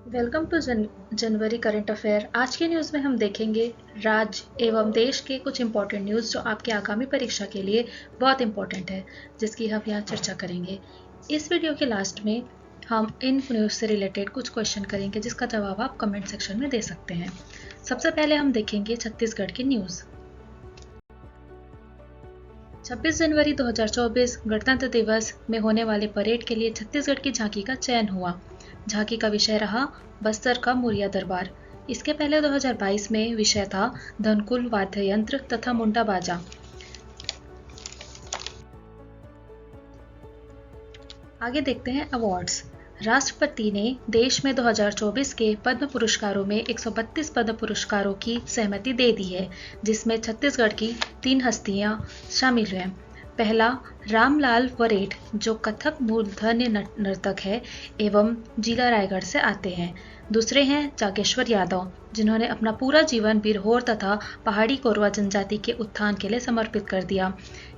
Welcome to January current affair. आज के news में हम देखेंगे राज्य एवं देश के कुछ इंपॉर्टेंट न्यूज़ जो आपकी आगामी परीक्षा के लिए बहुत इंपॉर्टेंट है, जिसकी हम यहाँ चर्चा करेंगे। इस वीडियो के लास्ट में हम इन न्यूज़ से रिलेटेड कुछ क्वेश्चन करेंगे जिसका जवाब आप कमेंट सेक्शन में दे सकते हैं। सबसे पहले हम देखेंगे छत्तीसगढ़ की न्यूज़। 26 जनवरी 2024 गणतंत्र दिवस में होने वाले परेड के लिए छत्तीसगढ़ की झांकी का चयन हुआ। झांकी का विषय रहा बस्तर का मुरिया दरबार। इसके पहले 2022 में विषय था धनकुल वाद्य यंत्र तथा मुंडा बाजा। आगे देखते हैं अवार्ड्स। राष्ट्रपति ने देश में 2024 के पद्म पुरस्कारों में 132 पद्म पुरस्कारों की सहमति दे दी है, जिसमें छत्तीसगढ़ की 3 हस्तियां शामिल हैं। पहला रामलाल वरेड, जो कथक मूर्धन्य नर्तक है एवं जिला रायगढ़ से आते हैं। दूसरे हैं जागेश्वर यादव, जिन्होंने अपना पूरा जीवन बिरहोर तथा पहाड़ी कोरवा जनजाति के उत्थान के लिए समर्पित कर दिया।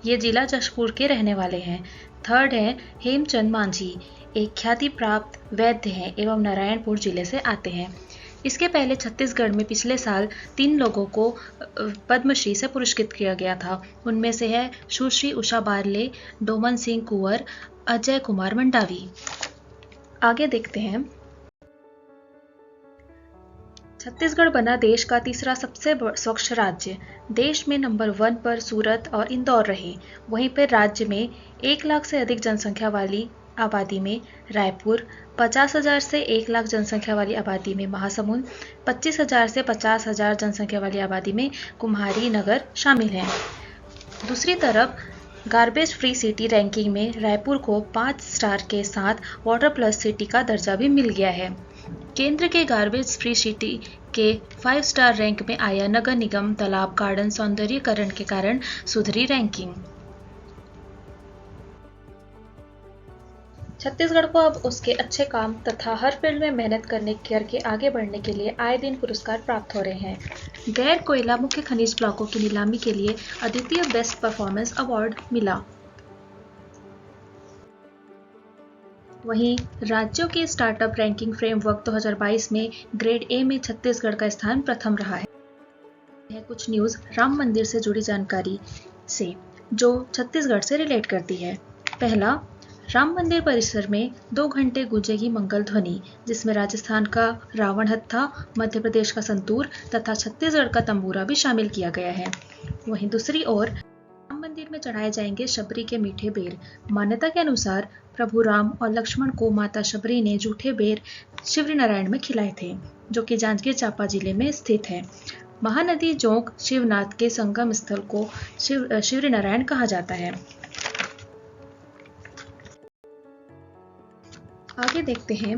ये जिला जशपुर के रहने वाले हैं। थर्ड है हेमचंद मांझी, एक ख्याति प्राप्त वैद्य हैं एवं नारायणपुर जिले से आते हैं। इसके पहले छत्तीसगढ़ में पिछले साल 3 लोगों को पद्मश्री से पुरस्कृत किया गया था। उनमें से है सुश्री उषा बारले, डोमन सिंह कुंवर, अजय कुमार मंडावी। आगे देखते हैं। छत्तीसगढ़ बना देश का तीसरा सबसे स्वच्छ राज्य। देश में नंबर 1 पर सूरत और इंदौर रहे। वहीं पर राज्य में 1 लाख से अधिक जनसंख्या वाली आबादी में रायपुर, 50,000 से 1 लाख जनसंख्या वाली आबादी में महासमुंद, 25,000 से 50,000 जनसंख्या वाली आबादी में कुम्हारी नगर शामिल हैं। दूसरी तरफ गार्बेज फ्री सिटी रैंकिंग में रायपुर को 5 स्टार के साथ वाटर प्लस सिटी का दर्जा भी मिल गया है। केंद्र के गार्बेज फ्री सिटी के 5 स्टार रैंक में आया नगर निगम तालाब गार्डन सौंदर्यीकरण के कारण सुधरी रैंकिंग। छत्तीसगढ़ को अब उसके अच्छे काम तथा हर फील्ड में मेहनत करके आगे बढ़ने के लिए आए दिन पुरस्कार प्राप्त हो रहे हैं। गैर कोयला मुख्य खनिज ब्लॉकों की नीलामी के लिए अद्वितीय बेस्ट परफॉर्मेंस अवार्ड मिला। वहीं राज्यों के स्टार्टअप रैंकिंग फ्रेमवर्क 2022 में ग्रेड ए में छत्तीसगढ़ का स्थान प्रथम रहा है। यह कुछ न्यूज़ राम मंदिर से जुड़ी जानकारी से जो छत्तीसगढ़ से रिलेट करती है। पहला, राम मंदिर परिसर में 2 घंटे गूंजेगी मंगल ध्वनि, जिसमें राजस्थान का रावण हत्था, मध्य प्रदेश का संतूर तथा छत्तीसगढ़ का तंबूरा भी शामिल किया गया है। वहीं दूसरी ओर राम मंदिर में चढ़ाए जाएंगे शबरी के मीठे बेर। मान्यता के अनुसार प्रभु राम और लक्ष्मण को माता शबरी ने जूठे बेर शिवरी नारायण में खिलाए थे, जो कि जांजगीर चांपा जिले में स्थित है। महानदी जोंक शिवनाथ के संगम स्थल को शिवरी नारायण कहा जाता है। आगे देखते हैं।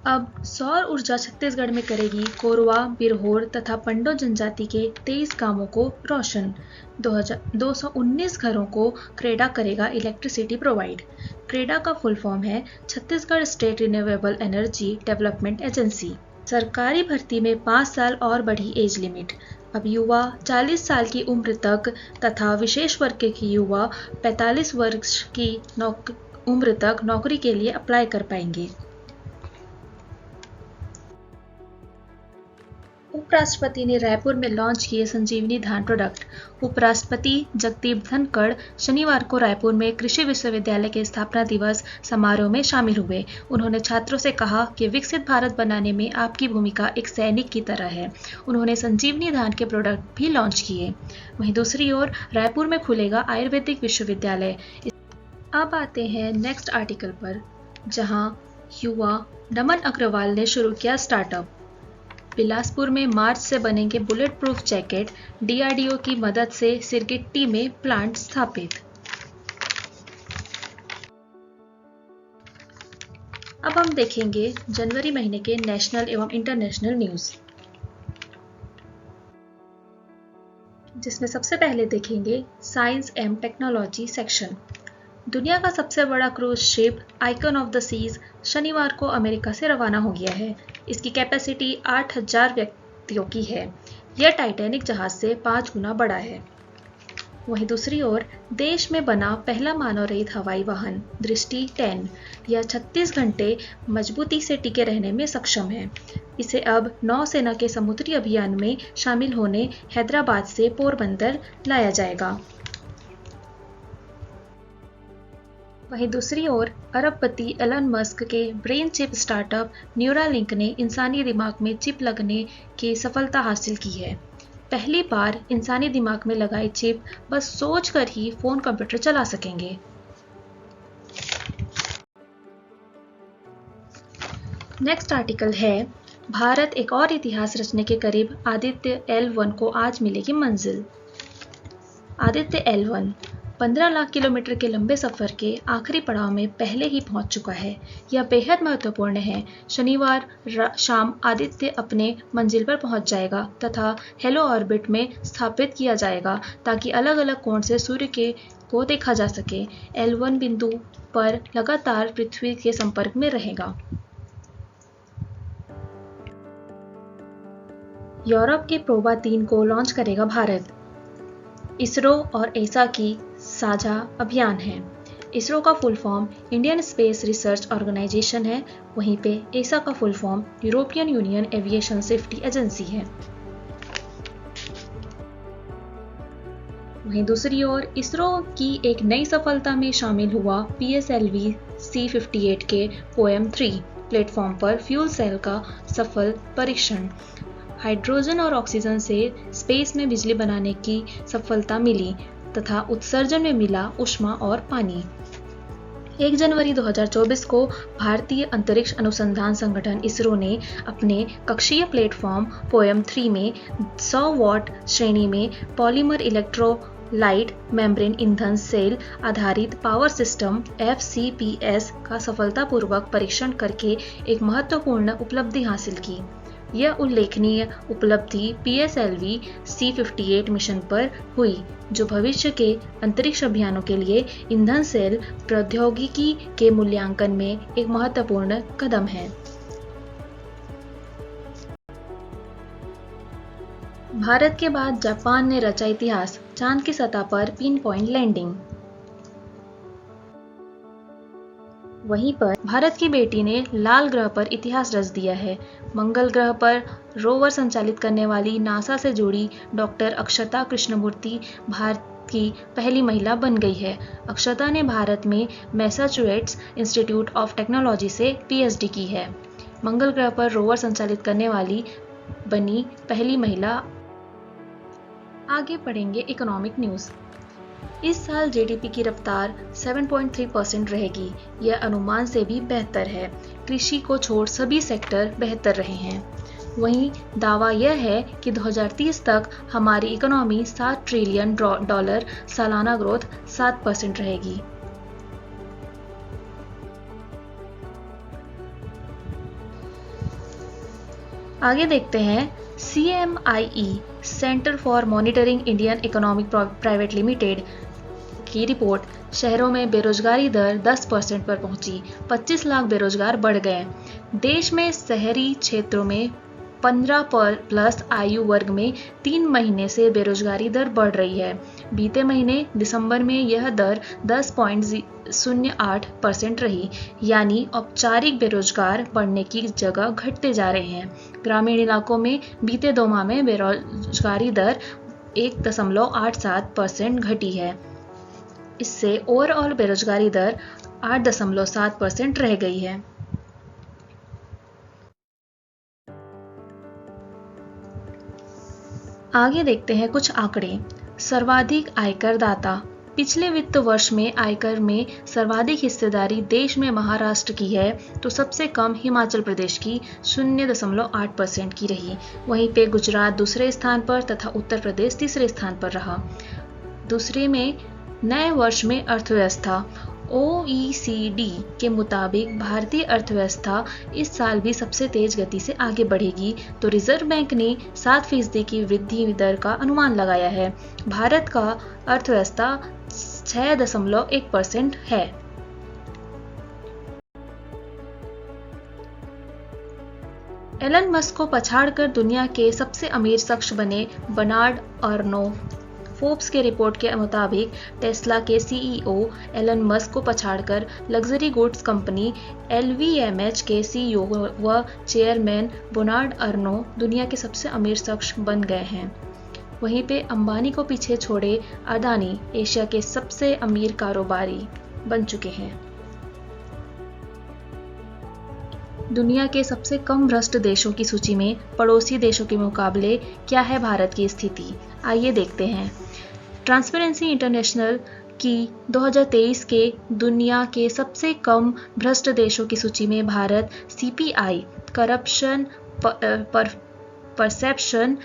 अब सौर ऊर्जा छत्तीसगढ़ में करेगी कोरवा, बिरहोर तथा पंडो जनजाति के 23 गांवों को रोशन। 219 घरों को क्रेडा करेगा इलेक्ट्रिसिटी प्रोवाइड। क्रेडा का फुल फॉर्म है Chhattisgarh state renewable energy development agency. सरकारी भर्ती में 5 साल और बढ़ी एज लिमिट। अब युवा 40 साल की उम्र तक तथा विशेष वर्ग के युवा 45 वर्ष की उम्र तक नौकरी के लिए अप्लाई कर पाएंगे। उपराष्ट्रपति ने रायपुर में लॉन्च किए संजीवनी धान प्रोडक्ट। उपराष्ट्रपति जगदीप धनखड़ शनिवार को रायपुर में कृषि विश्वविद्यालय के स्थापना दिवस समारोह में शामिल हुए। उन्होंने छात्रों से कहा कि विकसित भारत बनाने में आपकी भूमिका एक सैनिक की तरह है। उन्होंने संजीवनी धान के प्रोडक्ट भी लॉन्च किए। वहीं दूसरी ओर रायपुर में खुलेगा आयुर्वेदिक विश्वविद्यालय। अब आते हैं नेक्स्ट आर्टिकल पर, जहां युवा नमन अग्रवाल ने शुरू किया स्टार्टअप। बिलासपुर में मार्च से बनेंगे बुलेट प्रूफ जैकेट। डीआरडीओ की मदद से सिरगिट्टी में प्लांट स्थापित। अब हम देखेंगे जनवरी महीने के नेशनल एवं इंटरनेशनल न्यूज, जिसमें सबसे पहले देखेंगे साइंस एंड टेक्नोलॉजी सेक्शन। दुनिया का सबसे बड़ा cruise ship icon of the seas शनिवार को अमेरिका से रवाना हो गया है। इसकी कैपेसिटी 8,000 व्यक्तियों की है। यह टाइटैनिक जहाज से 5 गुना बड़ा है। वहीं दूसरी ओर देश में बना पहला मानव रहित हवाई वाहन दृष्टि 10 यह 36 घंटे मजबूती से टिके रहने में सक्षम है। इसे अब नौसेना के समुद्री अभियान में शामिल होने हैदराबाद से पोरबंदर लाया जाएगा। वहीं दूसरी ओर अरबपति एलन मस्क के ब्रेन चिप स्टार्टअप न्यूरालिंक ने इंसानी दिमाग में चिप लगने की सफलता हासिल की है। पहली बार इंसानी दिमाग में लगाई चिप बस सोचकर ही फोन कंप्यूटर चला सकेंगे। नेक्स्ट आर्टिकल है भारत एक और इतिहास रचने के करीब, आदित्य L1 को आज मिलेगी मंजिल। आदित्य L1 15 लाख किलोमीटर के लंबे सफर के आखिरी पड़ाव में पहले ही पहुंच चुका है। यह बेहद महत्वपूर्ण है। शनिवार शाम आदित्य अपने मंजिल पर पहुंच जाएगा तथा हेलो ऑर्बिट में स्थापित किया जाएगा ताकि अलग अलग कोण से सूर्य को देखा जा सके। L1 बिंदु पर लगातार पृथ्वी के संपर्क में रहेगा। यूरोप के प्रोबा 3 को लॉन्च करेगा भारत। इसरो और एसा की साझा अभियान है। इसरो का full form Indian Space Research Organisation है, वहीं पे एसा का full form European Union Aviation Safety Agency है। वहीं दूसरी ओर इसरो की एक नई सफलता में शामिल हुआ PSLV C58 के पोएम 3 प्लेटफॉर्म पर फ्यूल सेल का सफल परीक्षण। हाइड्रोजन और ऑक्सीजन से स्पेस में बिजली बनाने की सफलता मिली तथा उत्सर्जन में मिला ऊष्मा और पानी। 1 जनवरी 2024 को भारतीय अंतरिक्ष अनुसंधान संगठन इसरो ने अपने कक्षीय प्लेटफॉर्म पोएम 3 में 100 वॉट श्रेणी में पॉलीमर इलेक्ट्रोलाइट मेम्ब्रेन ईंधन सेल आधारित पावर सिस्टम FCPS का सफलतापूर्वक परीक्षण करके एक महत्वपूर्ण उपलब्धि हासिल की। यह उल्लेखनीय उपलब्धि PSLV C58 मिशन पर हुई, जो भविष्य के अंतरिक्ष अभियानों के लिए ईंधन सेल प्रौद्योगिकी के मूल्यांकन में एक महत्वपूर्ण कदम है। भारत के बाद जापान ने रचा इतिहास, चांद की सतह पर पिन पॉइंट लैंडिंग। वहीं पर भारत की बेटी ने लाल ग्रह पर इतिहास रच दिया है। मंगल ग्रह पर रोवर संचालित करने वाली नासा से जुड़ी डॉक्टर अक्षता कृष्णमूर्ति भारत की पहली महिला बन गई है। अक्षता ने भारत में मैसाचुसेट्स इंस्टीट्यूट ऑफ टेक्नोलॉजी से PhD की है। मंगल ग्रह पर रोवर संचालित करने वाली बनी पहली महिला। आगे पढ़ेंगे इकोनॉमिक न्यूज़। इस साल GDP की रफ्तार 7.3% रहेगी। यह अनुमान से भी बेहतर है। कृषि को छोड़ सभी सेक्टर बेहतर रहे हैं। वहीं दावा यह है कि 2030 तक हमारी इकोनॉमी $7 ट्रिलियन सालाना ग्रोथ 7% रहेगी। आगे देखते हैं CMIE centre for monitoring Indian economic private limited की रिपोर्ट। शहरों में बेरोजगारी दर 10% पर पहुंची, 25 लाख बेरोजगार बढ़ गए। देश में शहरी क्षेत्रों में 15+ आयु वर्ग में 3 महीने से बेरोजगारी दर बढ़ रही है। बीते महीने दिसंबर में यह दर 10.08% रही, यानी औपचारिक बेरोजगार बढ़ने की जगह घटते जा रहे हैं। ग्रामीण इलाकों में बीते 2 माह में बेरोजगारी दर 1.87% घटी है। इससे ओवरऑल बेरोजगारी दर 8.7% रह गई है। आगे देखते हैं कुछ आंकड़े। सर्वाधिक आयकर दाता। पिछले वित्त वर्ष में आयकर में सर्वाधिक हिस्सेदारी देश में महाराष्ट्र की है, तो सबसे कम हिमाचल प्रदेश की 0.8% की रही। वहीं पे गुजरात दूसरे स्थान पर तथा उत्तर प्रदेश तीसरे स्थान पर रहा। दूसरे में नए वर्ष में अर्थव्यवस्था। OECD के मुताबिक भारतीय अर्थव्यवस्था इस साल भी सबसे तेज गति से आगे बढ़ेगी, तो रिजर्व बैंक ने 7% की वृद्धि दर का अनुमान लगाया है। भारत का अर्थव्यवस्था 6.1% है। एलन मस्क को पछाड़कर दुनिया के सबसे अमीर शख्स बने बर्नार्ड अर्नोल्फ। फोर्ब्स के रिपोर्ट के मुताबिक टेस्ला के सीईओ एलन मस्क को पछाड़कर लग्जरी गुड्स कंपनी LVMH के सीईओ व चेयरमैन बेर्नार्ड अर्नो दुनिया के सबसे अमीर शख्स बन गए हैं। वहीं पे अंबानी को पीछे छोड़े अडानी एशिया के सबसे अमीर कारोबारी बन चुके हैं। दुनिया के सबसे कम भ्रष्ट देशों की सूची में पड़ोसी देशों के मुकाबले क्या है भारत की स्थिति, आइए देखते हैं। ट्रांसपेरेंसी इंटरनेशनल की 2023 के दुनिया के सबसे कम भ्रष्ट देशों की सूची में Bharat CPI corruption perception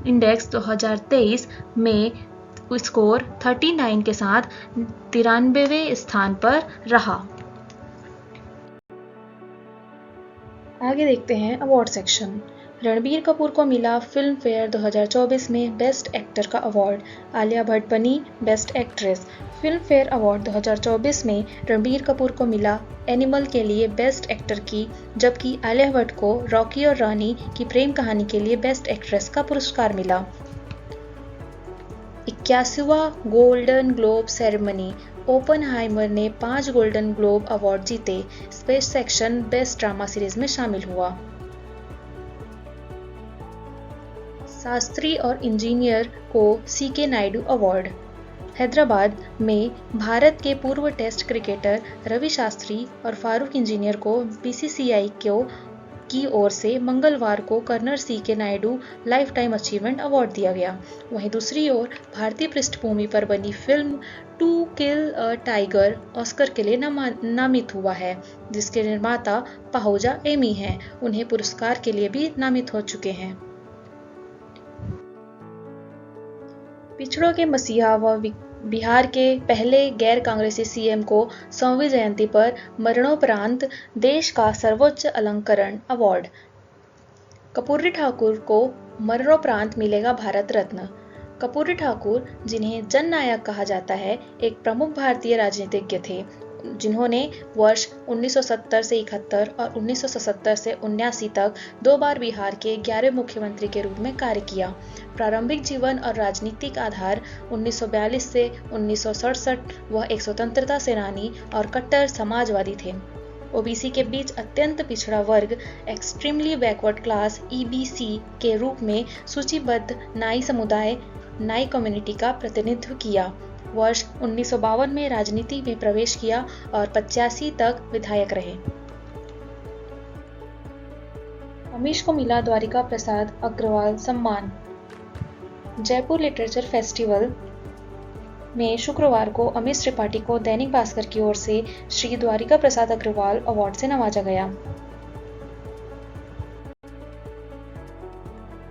index 2023 में स्कोर 39 के साथ 93वें स्थान पर रहा। आगे देखते हैं अवार्ड सेक्शन। रणबीर कपूर को मिला फिल्म फेयर 2024 में बेस्ट एक्टर का अवार्ड। आलिया भट्ट बनी best actress. Film fair award 2024 में रणबीर कपूर को मिला एनिमल के लिए बेस्ट एक्टर की, जबकि आलिया भट्ट को रॉकी और रानी की प्रेम कहानी के लिए बेस्ट एक्ट्रेस का पुरस्कार मिला। 81वां गोल्डन ग्लोब सेरेमनी। ओपनहाइमर ने 5 गोल्डन ग्लोब अवार्ड जीते। Space section best drama series में शामिल हुआ। शास्त्री और इंजीनियर को CK नायडू अवार्ड। हैदराबाद में भारत के पूर्व टेस्ट क्रिकेटर रवि शास्त्री और फारूक इंजीनियर को BCCI की ओर से मंगलवार को colonel CK Naidu life time achievement award दिया गया। वहीं दूसरी ओर भारतीय पृष्ठभूमि पर बनी फिल्म to kill a tiger Oscar के लिए नामित हुआ है, जिसके निर्माता पाहुजा एमी हैं। उन्हें पुरस्कार के लिए भी नामित हो चुके हैं। पिछड़ों के मसीहा व बिहार के पहले गैर कांग्रेसी CM को 100वीं जयंती पर मरणोपरांत देश का सर्वोच्च अलंकरण अवार्ड। कर्पूरी ठाकुर को मरणोपरांत मिलेगा भारत रत्न। कर्पूरी ठाकुर, जिन्हें जननायक कहा जाता है, एक प्रमुख भारतीय राजनीतिज्ञ थे, जिन्होंने वर्ष 1970 से 71 और 1977 से 79 तक 2 बार बिहार के 11वें मुख्यमंत्री के रूप में कार्य किया। प्रारंभिक जीवन और राजनीतिक आधार 1942 से 1967 वह एक स्वतंत्रता सेनानी और कट्टर समाजवादी थे। OBC के बीच अत्यंत पिछड़ा वर्ग एक्सट्रीमली बैकवर्ड क्लास EBC के रूप में सूचीबद्ध नाई समुदाय नाई कम्युनिटी का प्रतिनिधित्व किया। वर्ष 1952 में राजनीति में प्रवेश किया और 85 तक विधायक रहे। अमीश को मिला द्वारिका प्रसाद अग्रवाल सम्मान। जयपुर लिटरेचर फेस्टिवल में शुक्रवार को अमीश त्रिपाठी को दैनिक भास्कर की ओर से श्री द्वारिका प्रसाद अग्रवाल अवार्ड से नवाजा गया।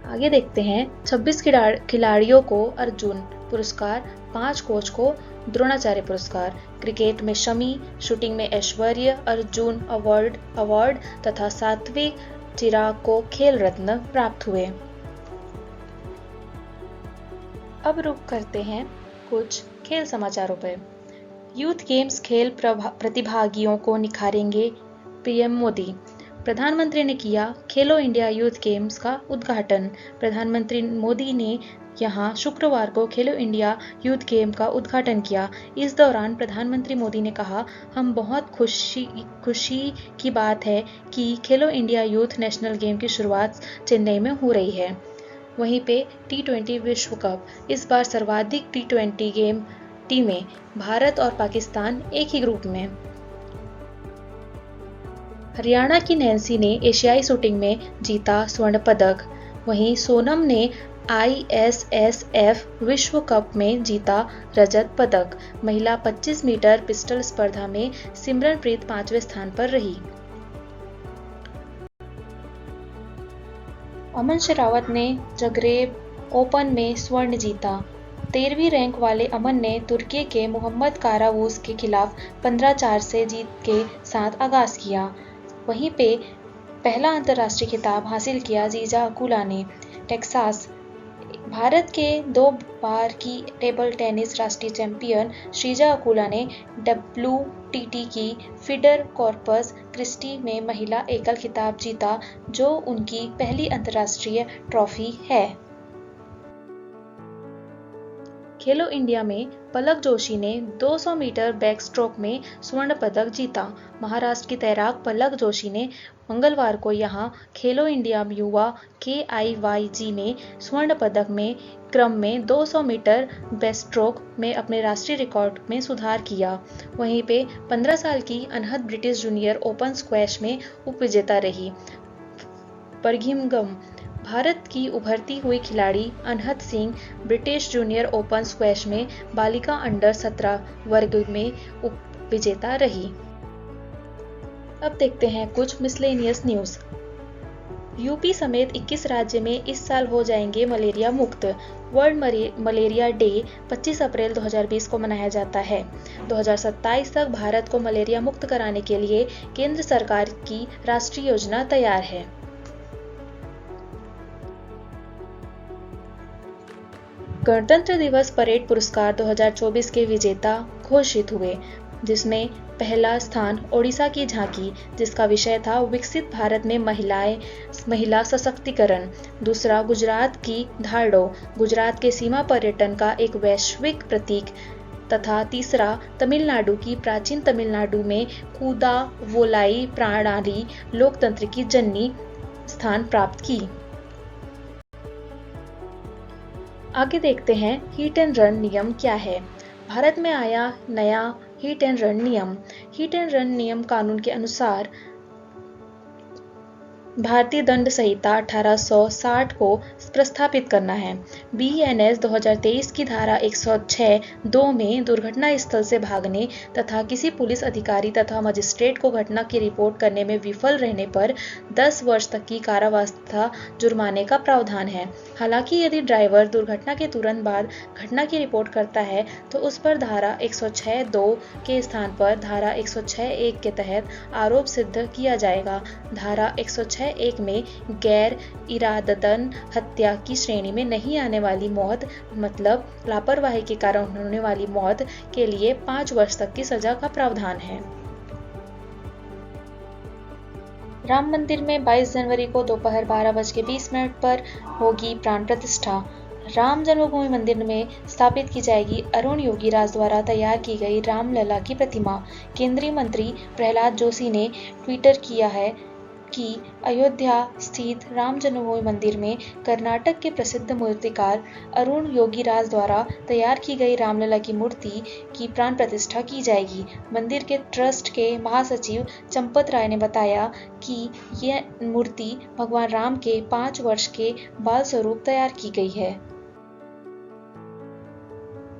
आगे देखते हैं 26 खिलाड़ियों को अर्जुन पुरस्कार, 5 कोच को द्रोणाचार्य पुरस्कार। क्रिकेट में शमी, शूटिंग में ऐश्वर्य अर्जुन अवार्ड तथा सात्विक चिराग को खेल रत्न प्राप्त हुए। अब रुक करते हैं कुछ खेल समाचारों पर। यूथ गेम्स खेल प्रतिभागियों को निखारेंगे PM मोदी। प्रधानमंत्री ने किया खेलो इंडिया यूथ गेम्स का उद्घाटन। प्रधानमंत्री मोदी ने यहां शुक्रवार को खेलो इंडिया यूथ गेम का उद्घाटन किया। इस दौरान प्रधानमंत्री मोदी ने कहा, हम बहुत खुशी की बात है कि खेलो इंडिया यूथ नेशनल गेम की शुरुआत चेन्नई में हो रही है। वहीं पे T20 विश्व कप, इस बार सर्वाधिक T20 गेम टीमें भारत और पाकिस्तान एक ही ग्रुप में। हरियाणा की नैन्सी ने एशियाई शूटिंग में जीता स्वर्ण पदक। वहीं सोनम ने ISSF विश्व कप में जीता रजत पदक। महिला 25 मीटर पिस्टल स्पर्धा में सिमरनप्रीत 5वें स्थान पर रही। अमन शेरावत ने जगरेब ओपन में स्वर्ण जीता। 13वीं रैंक वाले अमन ने तुर्की के मोहम्मद कारावूस के खिलाफ 15-4 से जीत के साथ आगाज किया। वहीं पे पहला अंतर्राष्ट्रीय खिताब हासिल किया जीजा अकुला ने। टेक्सास, भारत के 2 बार की टेबल टेनिस राष्ट्रीय चैंपियन श्रीजा अकुला ने WTT की फीडर कॉर्पस क्रिस्टी में महिला एकल खिताब जीता, जो उनकी पहली अंतर्राष्ट्रीय ट्रॉफी है। खेलो इंडिया में पलक जोशी ने 200 मीटर बैक स्ट्रोक में स्वर्ण पदक जीता। महाराष्ट्र की तैराक पलक जोशी ने मंगलवार को यहां खेलो इंडिया युवा KIYG में स्वर्ण पदक में क्रम में 200 मीटर बैकस्ट्रोक में अपने राष्ट्रीय रिकॉर्ड में सुधार किया। वहीं पे 15 साल की Anahat British junior open squash में उपविजेता रही। बर्मिंघम भारत की उभरती हुई खिलाड़ी Anahat Singh British junior open squash में बालिका अंडर 17 वर्ग में उपविजेता रही। अब देखते हैं कुछ मिसलेनियस न्यूज। यूपी समेत 21 राज्य में इस साल हो जाएंगे मलेरिया मुक्त। वर्ल्ड मलेरिया डे 25 अप्रैल 2020 को मनाया जाता है। 2027 तक भारत को मलेरिया मुक्त कराने के लिए केंद्र सरकार की राष्ट्रीय योजना तैयार है। गणतंत्र दिवस परेड पुरस्कार 2024 के विजेता घोषित हुए, जिसमें पहला स्थान ओडिशा की झांकी, जिसका विषय था विकसित भारत में महिला सशक्तिकरण। दूसरा गुजरात की धारडो, गुजरात के सीमा पर्यटन का एक वैश्विक प्रतीक। तथा तीसरा तमिलनाडु की प्राचीन तमिलनाडु में कूदा वोलाई प्रणाली लोकतंत्र की जननी स्थान प्राप्त की। आगे देखते हैं हिट एंड रन नियम क्या है। भारत में आया नया हिट एंड रन नियम। हिट एंड रन नियम कानून के अनुसार भारतीय दंड संहिता 1860 को प्रस्थापित करना है। BENS 2023 की धारा 106(2) में दुर्घटना स्थल से भागने तथा किसी पुलिस अधिकारी तथा मजिस्ट्रेट को घटना की रिपोर्ट करने में विफल रहने पर 10 वर्ष तक की कारावास तथा जुर्माने का प्रावधान है। हालांकि यदि ड्राइवर दुर्घटना के तुरंत बाद घटना की रिपोर्ट करता है तो उस पर धारा 106(2) के स्थान पर धारा 106(1) के तहत आरोप सिद्ध किया जाएगा। धारा 106(1) में गैर इरादतन हत्या की श्रेणी में नहीं आने वाली मौत, मतलब लापरवाही के कारण होने वाली मौत के लिए 5 वर्ष तक की सजा का प्रावधान है। राम मंदिर में 22 जनवरी को दोपहर 12:20 पर होगी प्राण प्रतिष्ठा। राम जन्मभूमि मंदिर में स्थापित की जाएगी अरुण योगीराज द्वारा तैयार की गई रामलला की प्रतिमा। केंद्रीय मंत्री प्रहलाद जोशी ने ट्वीटर किया है कि अयोध्या स्थित राम जन्मभूमि मंदिर में कर्नाटक के प्रसिद्ध मूर्तिकार अरुण योगीराज द्वारा तैयार की गई रामलला की मूर्ति की प्राण प्रतिष्ठा की जाएगी। मंदिर के ट्रस्ट के महासचिव चंपत राय ने बताया कि यह मूर्ति भगवान राम के 5 वर्ष के बाल स्वरूप तैयार की गई है।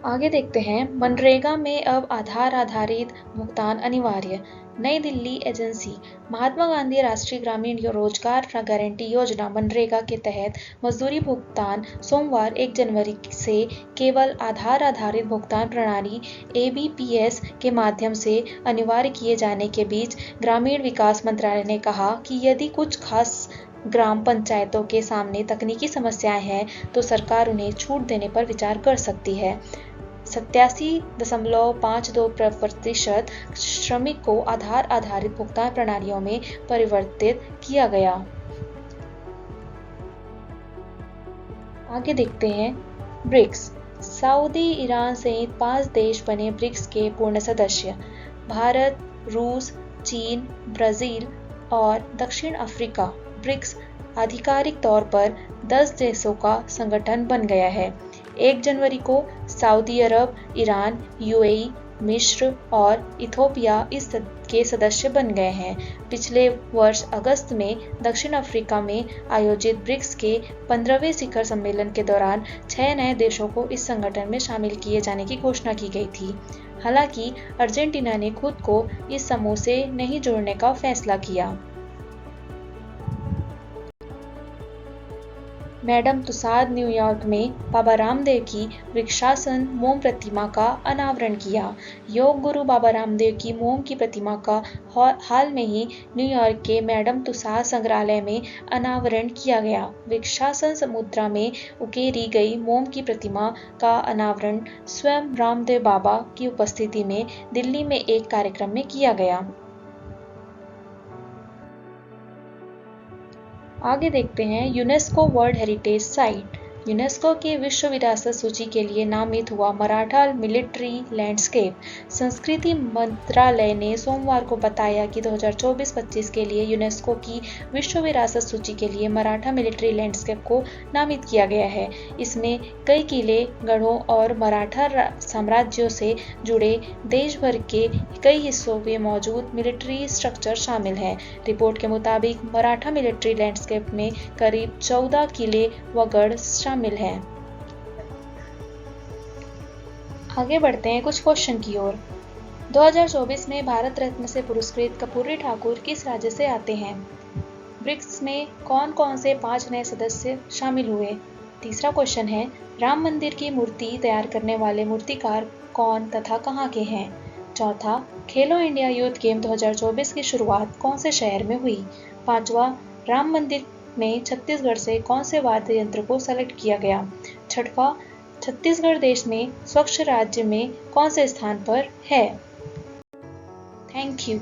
आगे देखते हैं मनरेगा में अब आधार आधारित भुगतान अनिवार्य। नई दिल्ली एजेंसी महात्मा गांधी राष्ट्रीय ग्रामीण रोजगार गारंटी योजना मनरेगा के तहत मजदूरी भुगतान सोमवार 1 जनवरी से केवल आधार आधारित भुगतान प्रणाली ABPS के माध्यम से अनिवार्य किए जाने के बीच ग्रामीण विकास मंत्रालय ने कहा कि यदि कुछ खास ग्राम पंचायतों के सामने तकनीकी समस्याएं हैं तो सरकार उन्हें छूट देने पर विचार कर सकती है। 87.52% श्रमिक को आधार आधारित भुगतान प्रणालियों में परिवर्तित किया गया। आगे देखते हैं ब्रिक्स। सऊदी, ईरान सहित 5 देश बने ब्रिक्स के पूर्ण सदस्य। भारत, रूस, चीन, ब्राजील और दक्षिण अफ्रीका ब्रिक्स आधिकारिक तौर पर 10 देशों का संगठन बन गया है। 1 जनवरी को सऊदी अरब, ईरान, UAE, मिस्र और इथोपिया इस के सदस्य बन गए हैं। पिछले वर्ष अगस्त में दक्षिण अफ्रीका में आयोजित ब्रिक्स के 15वें शिखर सम्मेलन के दौरान 6 नए देशों को इस संगठन में शामिल किए जाने की घोषणा की गई थी। हालांकि अर्जेंटीना ने खुद को इस समूह से नहीं जोड़ने का फैसला किया। मैडम तुसाद न्यूयॉर्क में बाबा रामदेव की वृक्षासन मोम प्रतिमा का अनावरण किया। योग गुरु बाबा रामदेव की मोम की प्रतिमा का हाल में ही न्यूयॉर्क के मैडम तुसाद संग्रहालय में अनावरण किया गया। वृक्षासन समुद्रा में उकेरी गई मोम की प्रतिमा का अनावरण स्वयं रामदेव बाबा की उपस्थिति में दिल्ली में एक कार्यक्रम में किया गया। आगे देखते हैं UNESCO world heritage site. UNESCO की विश्व विरासत सूची के लिए नामित हुआ मराठा मिलिट्री लैंडस्केप। संस्कृति मंत्रालय ने सोमवार को बताया कि 2024-25 के लिए यूनेस्को की विश्व विरासत सूची के लिए मराठा मिलिट्री लैंडस्केप को नामित किया गया है। इसमें कई किले, गढ़ों और मराठा साम्राज्यों से जुड़े देश भर के कई हिस्सों में मौजूद मिलिट्री स्ट्रक्चर शामिल हैं। रिपोर्ट के मुताबिक मराठा मिलिट्री लैंडस्केप में करीब 14 किले व गढ़ शामिल हैं। आगे बढ़ते हैं कुछ क्वेश्चन की ओर। 2024 में भारत रत्न से पुरस्कृत कर्पूरी ठाकुर किस राज्य से आते हैं? ब्रिक्स में कौन कौन से 5 नए सदस्य शामिल हुए? तीसरा क्वेश्चन है, राम मंदिर की मूर्ति तैयार करने वाले मूर्तिकार कौन तथा कहाँ के हैं? चौथा, खेलो इंडिया यूथ गेम 2024 की शुरुआत कौन से शहर में हुई? पांचवा, राम मंदिर में छत्तीसगढ़ से कौन से वाद्य यंत्र को सेलेक्ट किया गया? छठवां, छत्तीसगढ़ देश में स्वच्छ राज्य में कौन से स्थान पर है? Thank you.